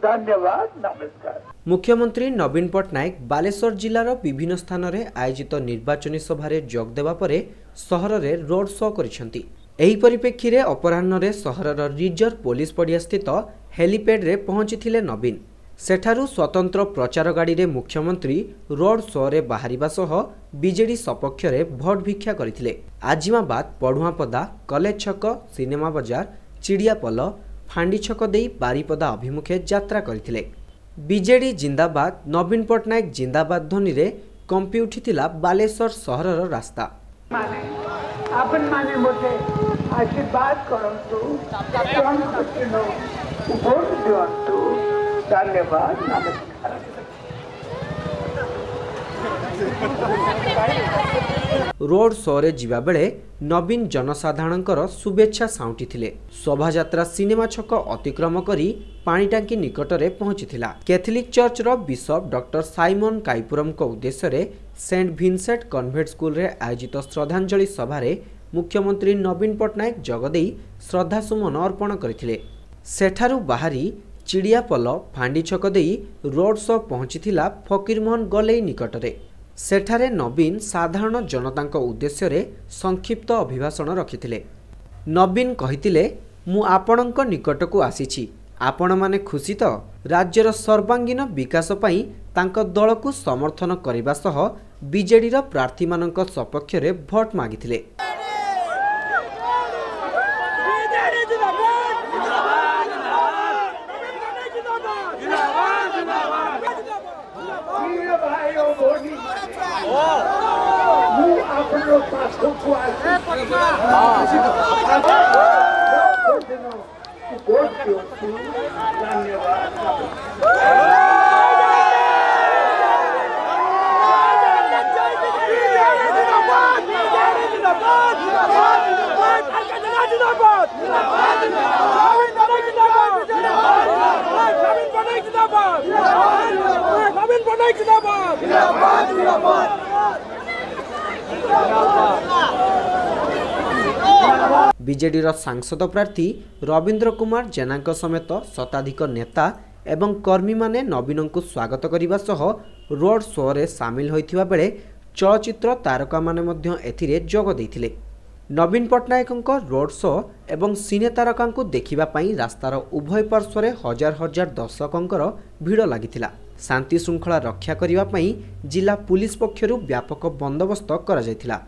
धन्यवाद नमस्कार। मुख्यमंत्री नवीन पट्टनायक बालेश्वर जिलार विभिन्न स्थान में आयोजित निर्वाचनी सभारे जोग देवा परे सहर में रोड शो करिसेंती। एही परिप्रेक्षी रे अपराह्न रे सहरर रिजर्व पुलिस पड़िया स्थित हेलीपैड रे पहुंची नवीन। सेठारु स्वतंत्र प्रचार गाड़ी रे मुख्यमंत्री रोड शो रे बाहरिबा सह बीजेडी सपक्ष रे भोट भिक्षा करथिले। आजिमाबाद, पढ़ुआपदा, कलेज छक, सिनेमा बजार, चिड़ियापल, फांडी छक देई बारीपदा अभिमुखे यात्रा करथिले। बीजेडी जिंदाबाद, नवीन पट्टनायक जिंदाबाद ध्वनि रे कंपी उठिथिला बालेश्वर सहरर रास्ता। आपन माने मोटे आशीर्वाद करंतु, भोट दियंतु। धन्यवाद नमस्कार। रोड शो रे जिबा बेले नवीन जनसाधारणकर शुभेच्छा साउंटिथिले। शोभायात्रा सिनेमा छक अतिक्रम करी पानी टांकी निकटरे पहुंचीथिला। कैथोलिक चर्च रो बिशप डॉक्टर साइमन काइपुरम को उद्देश्य रे सेंट विंसेंट कन्वेंट स्कूल रे आयोजित श्रद्धांजलि सभा रे मुख्यमंत्री नवीन पट्टनायक जगदेई श्रद्धासुमन अर्पण करथिले। सेठारु बाहरी चिड़ियापल, फांडी छक देई रोड शो पहुंचीथिला फकीरमोहन गलेई निकटरे। सेठारे नवीन साधारण जनतांक उद्देश्य रे संक्षिप्त अभिभाषण रखिथिले। नवीन कहिथिले, मु आपणक निकटकू आसीछि, आपण माने खुशी तो? राज्यर सर्वांगीन विकास पई तांक दलकू समर्थन करिबा सह बीजेडी रो प्रार्थी मानक सपक्ष रे भोट मागिथिले। बीजेडी रो सांसद प्रार्थी रविंद्र कुमार जेना समेत शताधिक नेता एवं कर्मी माने नवीन को स्वागत करने सह रोड शो रे सामिल होइथिबा बेले चलचित्र तारका माने मध्य एथिरे जोग देइथिले। नवीन पट्टनायक रोड शो एवं सिने तारका को देखिबा पई रास्तार उभय पार्श्व रे हजार हजार दर्शकंकर भीड़ लागिथिला। शांति श्रृंखला रक्षा करने जिला पुलिस पक्षरु व्यापक बंदोबस्त करा जायथिला।